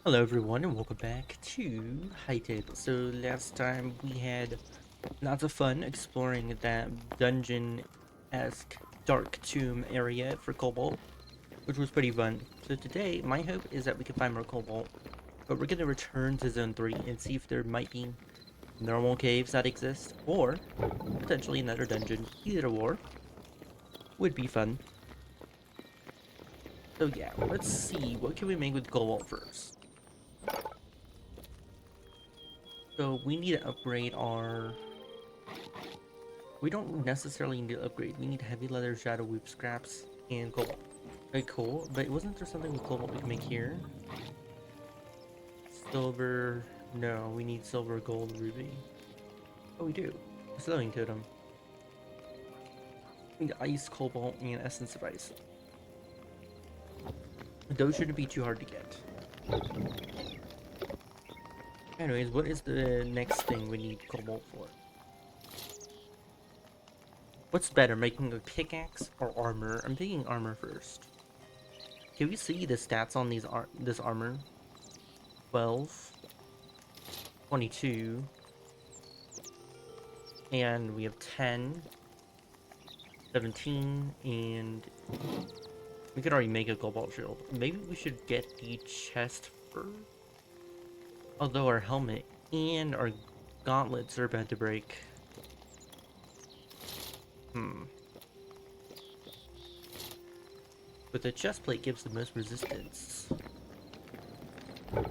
Hello everyone and welcome back to Hytale. So last time we had lots of fun exploring that dungeon-esque dark tomb area for Cobalt, which was pretty fun. So today my hope is that we can find more Cobalt, but we're going to return to Zone 3 and see if there might be normal caves that exist, or potentially another dungeon. Either or would be fun. So yeah, let's see, what can we make with Cobalt first? So we need to upgrade our... We don't necessarily need to upgrade. We need heavy leather, shadow whoop scraps, and cobalt. Okay, cool. But wasn't there something with cobalt we can make here? Silver... No, we need silver, gold, ruby. Oh, we do. A slowing totem. We need ice, cobalt, and essence of ice. Those shouldn't be too hard to get. Anyways, what is the next thing we need cobalt for? What's better, making a pickaxe or armor? I'm thinking armor first. Can we see the stats on this armor? 12, 22, and we have 10, 17, and we could already make a cobalt shield. Maybe we should get the chest first? Although our helmet and our gauntlets are about to break. But the chest plate gives the most resistance. But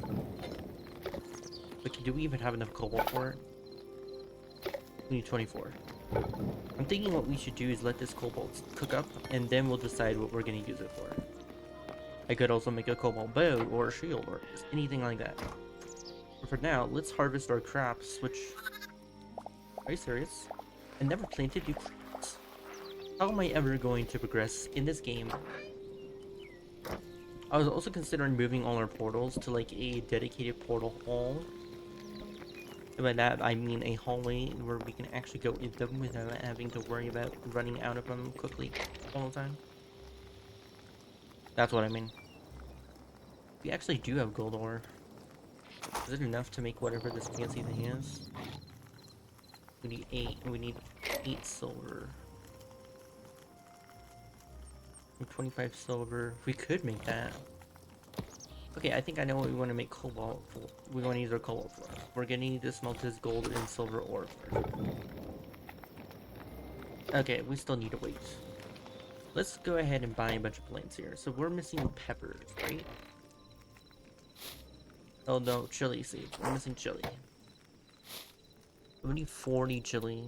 do we even have enough cobalt for it? We need 24. I'm thinking what we should do is let this cobalt cook up, and then we'll decide what we're gonna use it for. I could also make a cobalt bow, or a shield, or anything like that. But for now, let's harvest our crops, which... Are you serious? I never planted new crops. How am I ever going to progress in this game? I was also considering moving all our portals to like a dedicated portal hall. By that, I mean a hallway where we can actually go in them without having to worry about running out of them quickly all the time. That's what I mean. We actually do have gold ore. Is it enough to make whatever this fancy thing is? We need 8, and we need 8 silver. And 25 silver. We could make that. Okay, I think I know what we want to make cobalt for. We want to use our cobalt for. We're gonna need to smelt this gold and silver ore first. Okay, we still need to wait. Let's go ahead and buy a bunch of plants here. So we're missing peppers, right? Oh no, chili seeds. We're missing chili. We need 40 chili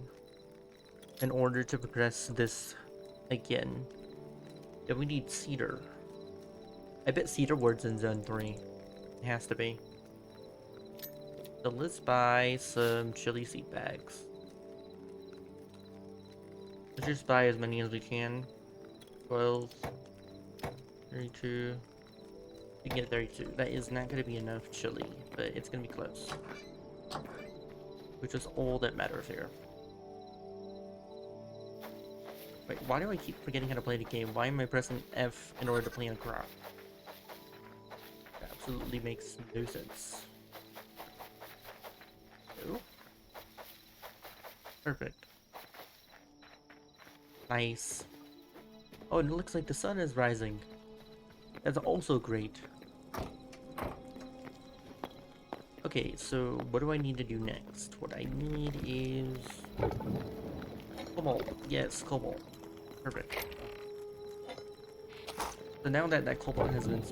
in order to progress this again. Then we need cedar. I bet cedar wood's in zone 3. It has to be. So let's buy some chili seed bags. Let's just buy as many as we can. 12, 32. We can get 32. That is not going to be enough chili, but it's going to be close. Which is all that matters here. Wait, why do I keep forgetting how to play the game? Why am I pressing F in order to play on crop? That absolutely makes no sense. Oh. Perfect. Nice. Oh, and it looks like the sun is rising. That's also great. Okay, so what do I need to do next? What I need is... Cobalt. Yes, cobalt. Perfect. So now that that cobalt has been...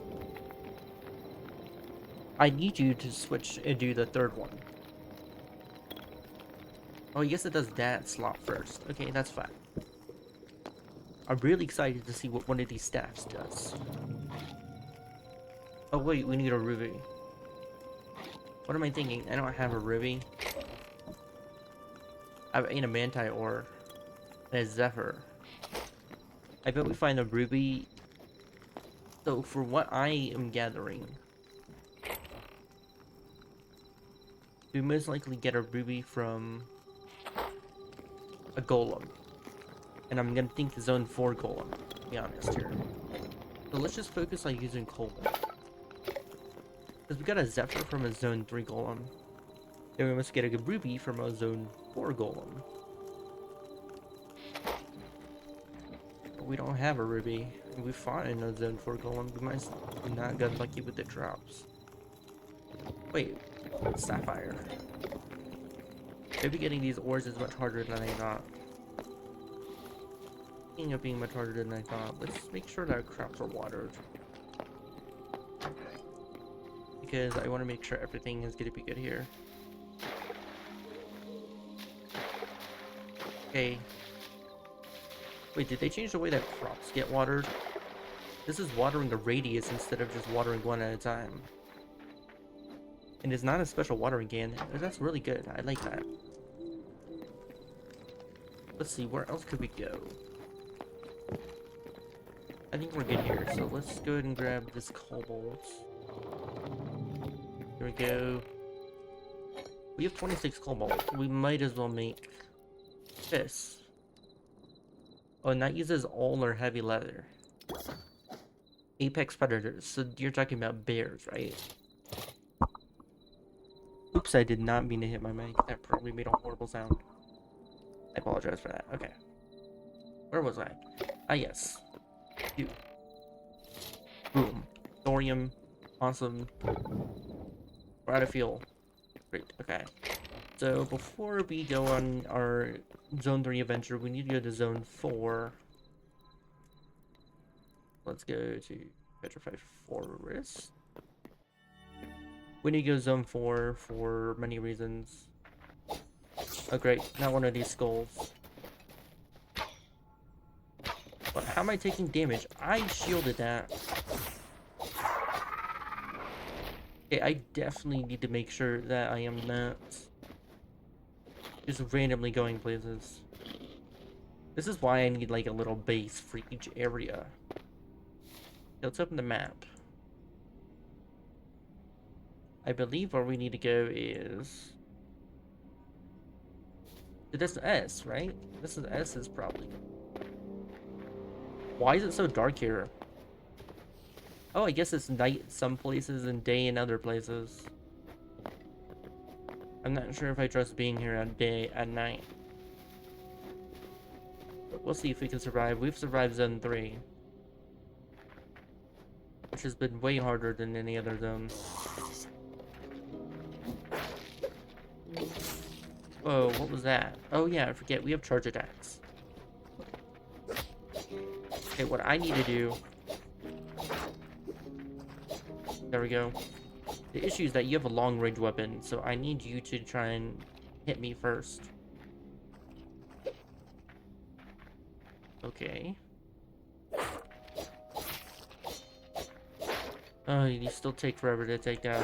I need you to switch and do the third one. Oh, I guess it does that slot first. Okay, that's fine. I'm really excited to see what one of these staffs does. Oh wait, we need a ruby. What am I thinking? I don't have a ruby. I have an manti ore. And a zephyr. I bet we find a ruby. So for what I am gathering, we most likely get a ruby from a golem. And I'm gonna think the zone 4 golem, to be honest here. So let's just focus on using cobalt. Because we got a Zephyr from a Zone 3 Golem. Then we must get a Ruby from a Zone 4 Golem. But we don't have a Ruby. We fought in a Zone 4 Golem. We might have not got lucky with the drops. Wait, Sapphire. Maybe getting these ores is much harder than I thought. Speaking of being much harder than I thought, let's make sure that our crops are watered. Because I want to make sure everything is going to be good here. Okay. Wait, did they change the way that crops get watered? This is watering a radius instead of just watering one at a time. And it's not a special watering can. That's really good. I like that. Let's see, where else could we go? I think we're good here, so let's go ahead and grab this cobalt. Here we go. We have 26 cobalt. We might as well make this. Oh, and that uses all our heavy leather. Apex predators. So you're talking about bears, right? Oops, I did not mean to hit my mic. That probably made a horrible sound. I apologize for that. Okay. Where was I? Ah, yes. You. Boom. Thorium. Awesome. We're out of fuel. Great. Okay. So before we go on our Zone 3 adventure, we need to go to Zone 4. Let's go to Petrified Forest. We need to go Zone 4 for many reasons. Oh great, not one of these skulls. But how am I taking damage? I shielded that. Okay, I definitely need to make sure that I am not just randomly going places. This is why I need like a little base for each area. Let's open the map. I believe where we need to go is... This is S, right? This is S is probably... Why is it so dark here? Oh, I guess it's night in some places and day in other places. I'm not sure if I trust being here at night. But we'll see if we can survive. We've survived Zone 3. Which has been way harder than any other zone. Whoa, what was that? Oh yeah, I forget, we have charge attacks. Okay, what I need to do... There we go. The issue is that you have a long-range weapon, so I need you to try and hit me first. Okay. Oh, you still take forever to take down.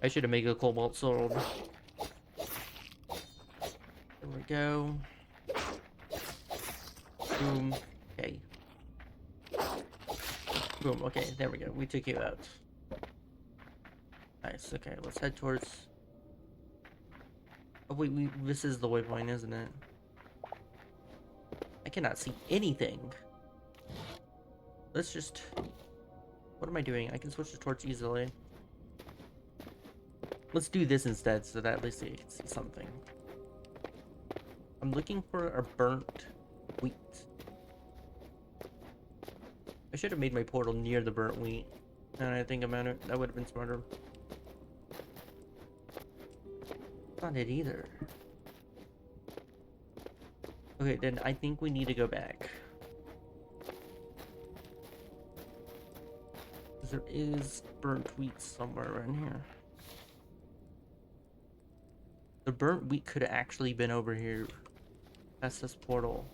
I should have made a cobalt sword. There we go. Boom. Okay. Boom. Okay, there we go. We took you out. Nice. Okay, let's head towards... Oh, wait, this is the waypoint, isn't it? I cannot see anything. Let's just... What am I doing? I can switch the torch easily. Let's do this instead, so that at least you can see something. I'm looking for a burnt wheat. I should have made my portal near the burnt wheat. Now I think about it, that would have been smarter. Not it either. Okay, then I think we need to go back. There is burnt wheat somewhere around here. The burnt wheat could have actually been over here. That's this portal.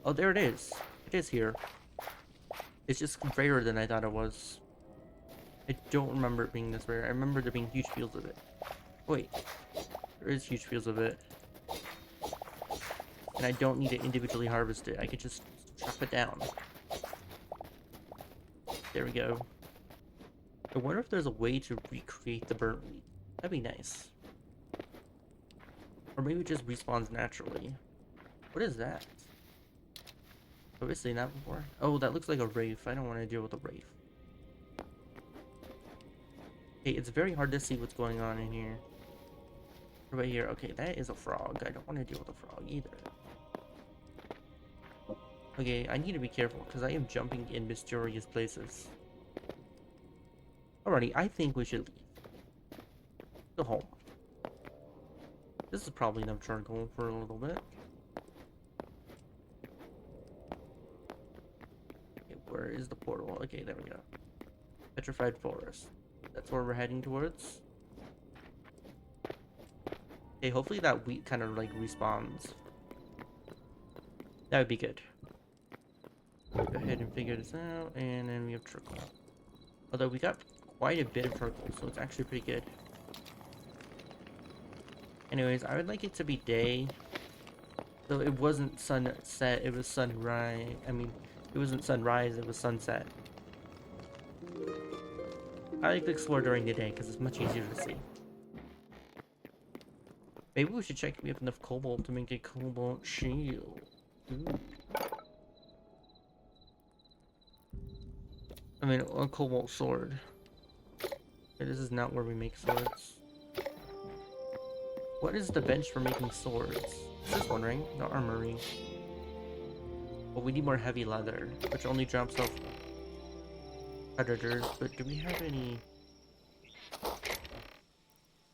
Oh, there it is. It is here. It's just rarer than I thought it was. I don't remember it being this rare. I remember there being huge fields of it. Wait. There is huge fields of it. And I don't need to individually harvest it. I could just chop it down. There we go. I wonder if there's a way to recreate the burnt wheat. That'd be nice. Or maybe it just respawns naturally. What is that? Have we seen that before? Oh, that looks like a wraith. I don't want to deal with a wraith. Okay, it's very hard to see what's going on in here. Right here. Okay, that is a frog. I don't want to deal with a frog either. Okay, I need to be careful because I am jumping in mysterious places. Alrighty, I think we should leave. Go home. This is probably enough charcoal for a little bit. Okay, where is the portal? Okay, there we go. Petrified forest. That's where we're heading towards. Okay, hopefully that wheat kind of like respawns. That would be good. Go ahead and figure this out, and then we have charcoal. Although we got quite a bit of charcoal, so it's actually pretty good. Anyways, I would like it to be day. Though it wasn't sunset, it was sunrise. I mean, it wasn't sunrise, it was sunset. I like to explore during the day because it's much easier to see. Maybe we should check if we have enough cobalt to make a cobalt shield. Ooh. I mean, a cobalt sword. Okay, this is not where we make swords. What is the bench for making swords? Just wondering. The armory. Well, we need more heavy leather, which only drops off predators. But do we have any,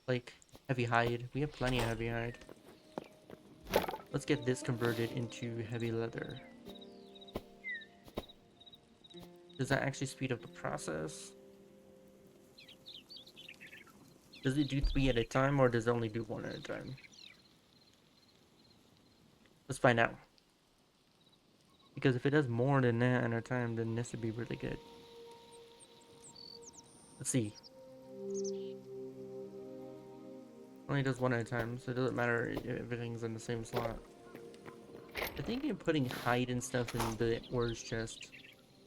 like, heavy hide? We have plenty of heavy hide. Let's get this converted into heavy leather. Does that actually speed up the process? Does it do 3 at a time, or does it only do 1 at a time? Let's find out. Because if it does more than that at a time, then this would be really good. Let's see. Only does 1 at a time, so it doesn't matter if everything's in the same slot. I think I'm putting hide and stuff in the ores chest.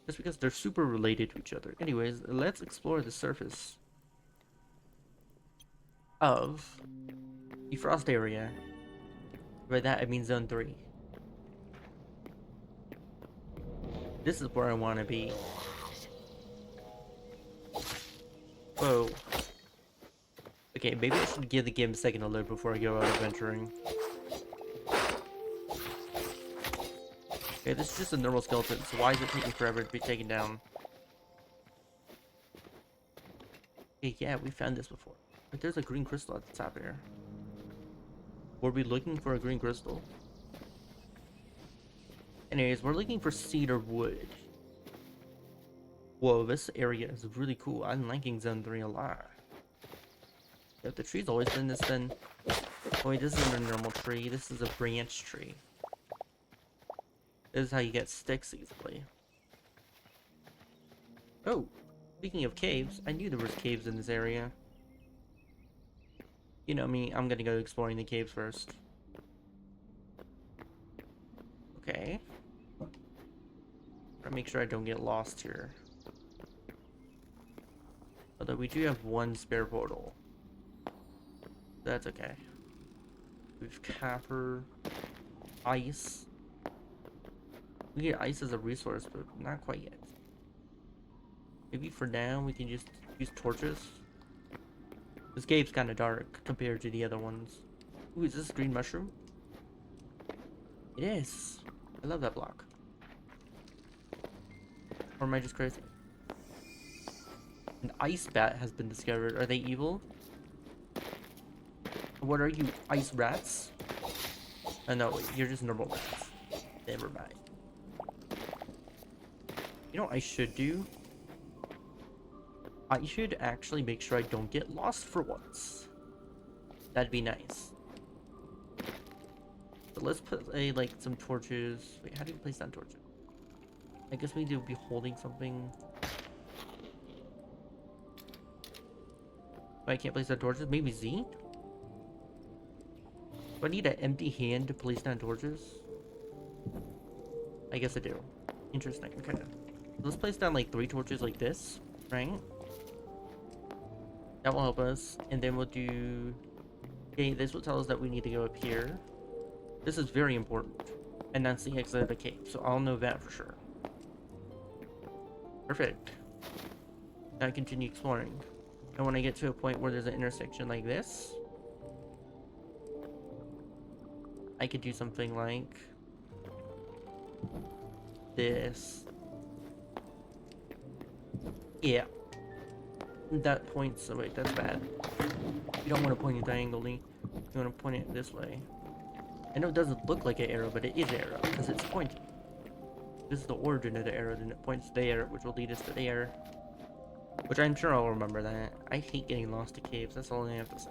Just because they're super related to each other. Anyways, let's explore the surface of the frost area. By that I mean zone 3. This is where I want to be. Whoa. Okay, maybe I should give the game a second to load before I go out adventuring. Okay, this is just a normal skeleton, so why is it taking forever to be taken down? Okay, yeah, we found this before. But there's a green crystal at the top here. Were we looking for a green crystal? Anyways, we're looking for cedar wood. Whoa, this area is really cool. I'm liking Zone 3 a lot. If the tree's always been this thin. Oh wait, this isn't a normal tree. This is a branch tree. This is how you get sticks easily. Oh, speaking of caves, I knew there was caves in this area. You know me, I'm gonna go exploring the caves first. Okay. Gotta make sure I don't get lost here. Although we do have 1 spare portal. That's okay. We've copper, ice. We get ice as a resource, but not quite yet. Maybe for now we can just use torches. This cave's kind of dark compared to the other ones. Ooh, is this green mushroom? It is. I love that block. Or am I just crazy? An ice bat has been discovered. Are they evil? What are you, ice rats? Oh no, wait, you're just normal rats. Never mind. You know what I should do? I should actually make sure I don't get lost for once. That'd be nice. But let's put like some torches. Wait, how do you place down torches? I guess we need to be holding something. But I can't place down torches. Maybe Z? Do I need an empty hand to place down torches? I guess I do. Interesting. Okay. Let's place down like 3 torches like this, right? That will help us. And then we'll do... Okay, this will tell us that we need to go up here. This is very important. And that's the exit of the cave, so I'll know that for sure. Perfect. Now I continue exploring. And when I get to a point where there's an intersection like this, I could do something like this. Yeah. That points, oh wait, that's bad. You don't want to point it diagonally. You want to point it this way. I know it doesn't look like an arrow, but it is an arrow, because it's pointing. This is the origin of the arrow, then it points there, which will lead us to there. Which I'm sure I'll remember that. I hate getting lost to caves, that's all I have to say.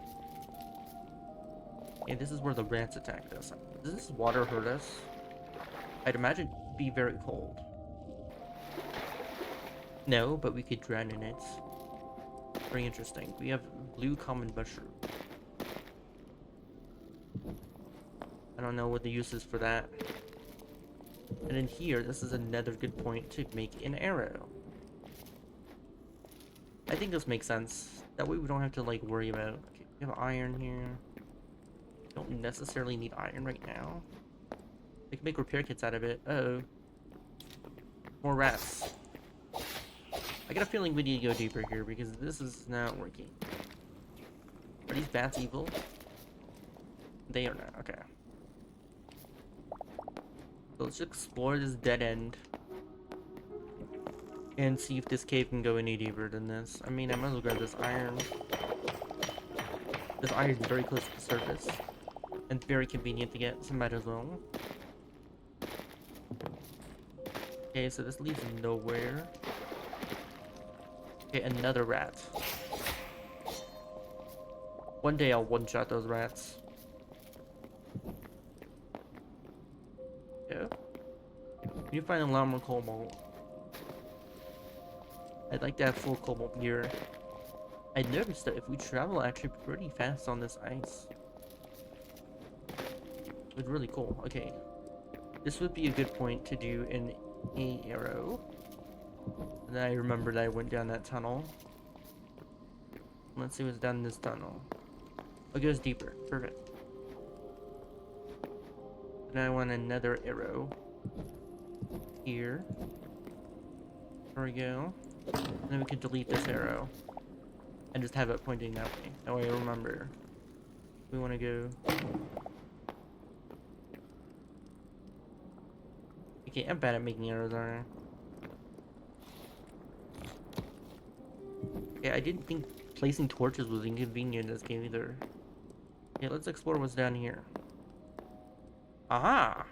Okay, this is where the rats attacked us. Does this water hurt us? I'd imagine it'd be very cold. No, but we could drown in it. Very interesting. We have blue common mushroom. I don't know what the use is for that. And in here, this is another good point to make an arrow. I think this makes sense. That way we don't have to like worry about, okay, we have iron here. Don't necessarily need iron right now. We can make repair kits out of it. Uh-oh. More rats. I got a feeling we need to go deeper here because this is not working. Are these bats evil? They are not, okay. So let's explore this dead end. And see if this cave can go any deeper than this. I mean, I might as well grab this iron. This iron is very close to the surface. And very convenient to get, so might as well. Okay, so this leads nowhere. Okay, another rat. One day I'll one-shot those rats. Yeah. You find a lot more cobalt. I'd like to have full cobalt gear. I noticed that if we travel actually pretty fast on this ice. It's really cool. Okay. This would be a good point to do an A arrow. And then I remembered I went down that tunnel. Let's see what's down this tunnel. Oh, it goes deeper. Perfect. Now I want another arrow. Here. There we go. And then we can delete this arrow. And just have it pointing that way. That way I remember. We want to go... Okay, I'm bad at making arrows, aren't I? Okay, I didn't think placing torches was inconvenient in this game either. Okay, let's explore what's down here. Aha!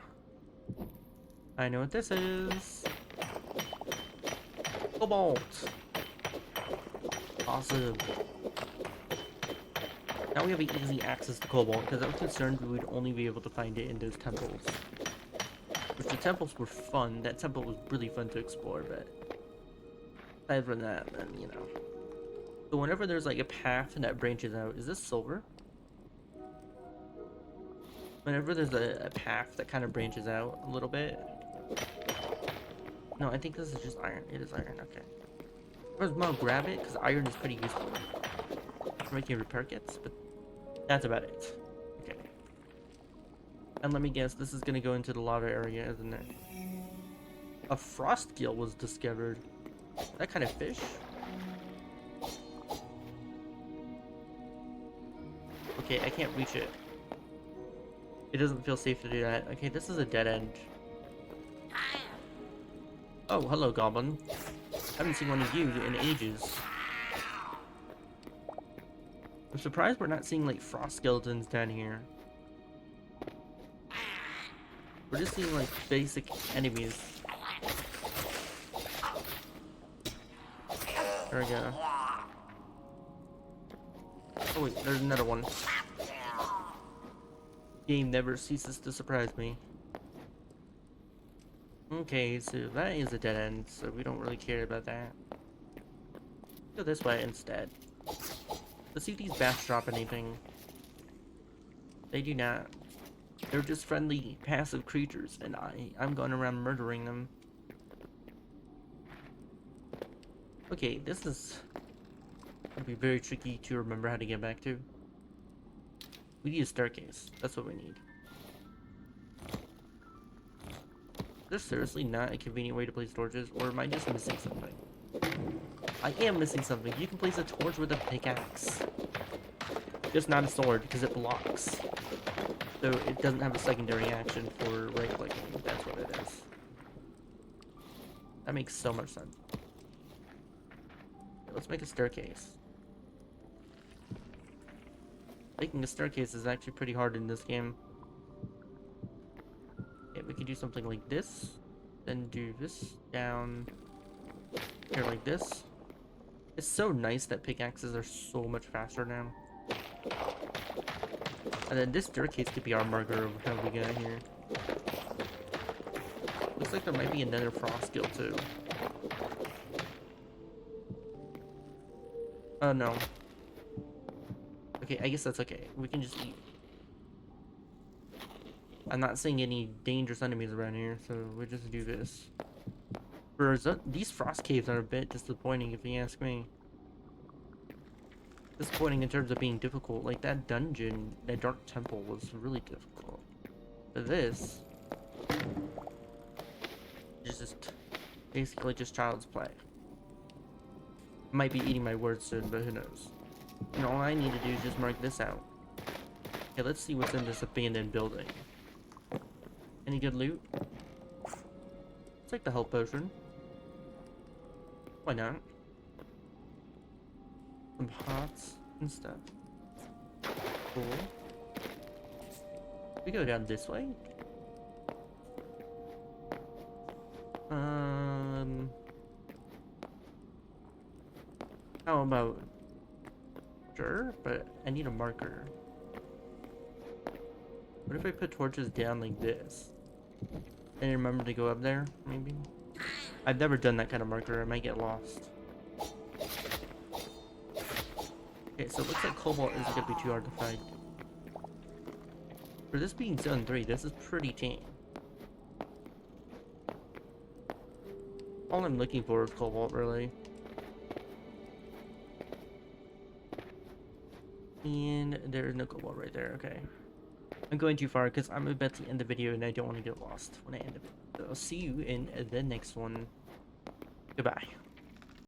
I know what this is. Cobalt! Awesome. Now we have easy access to cobalt, because I was concerned we would only be able to find it in those temples. Which the temples were fun. That temple was really fun to explore, but aside from that, then, you know. So whenever there's like a path that branches out, is this silver? Whenever there's a path that kind of branches out a little bit. No, I think this is just iron. It is iron, okay. I was gonna grab it, because iron is pretty useful for making repair kits, but that's about it. Okay. And let me guess, this is gonna go into the lava area, isn't it? A frost gill was discovered. That kind of fish? Okay, I can't reach it. It doesn't feel safe to do that. Okay, this is a dead end. Oh, hello, goblin. I haven't seen one of you in ages. I'm surprised we're not seeing, like, frost skeletons down here. We're just seeing, like, basic enemies. There we go. Oh wait, there's another one. Game never ceases to surprise me. Okay, so that is a dead end, so we don't really care about that. Go this way instead. Let's see if these bats drop anything. They do not. They're just friendly, passive creatures, and I'm going around murdering them. Okay, this is gonna be very tricky to remember how to get back to. We need a staircase. That's what we need. There's seriously not a convenient way to place torches, or am I just missing something? I am missing something. You can place a torch with a pickaxe. Just not a sword, because it blocks. So it doesn't have a secondary action for right-clicking. That's what it is. That makes so much sense. Okay, let's make a staircase. Making a staircase is actually pretty hard in this game. Okay, we could do something like this. Then do this down here like this. It's so nice that pickaxes are so much faster now. And then this staircase could be our marker of how we get here. Looks like there might be another frost skill too. Oh no. Okay, I guess that's okay. We can just eat. I'm not seeing any dangerous enemies around here, so we'll just do this. These frost caves are a bit disappointing if you ask me. Disappointing in terms of being difficult. Like that dungeon, that dark temple was really difficult. But this is just basically just child's play. Might be eating my words soon, but who knows. And all I need to do is just mark this out. Okay, let's see what's in this abandoned building. Any good loot? Let's take the health potion. Why not? Some pots and stuff. Cool. We go down this way. How about? Sure, but I need a marker. What if I put torches down like this? And remember to go up there, maybe? I've never done that kind of marker. I might get lost. Okay, so it looks like Cobalt isn't gonna be too hard to find. For this being Zone 3, this is pretty tame. All I'm looking for is Cobalt, really. And there's no Cobalt right there, okay. I'm going too far because I'm about to end the video and I don't want to get lost when I end it. So I'll see you in the next one. Goodbye.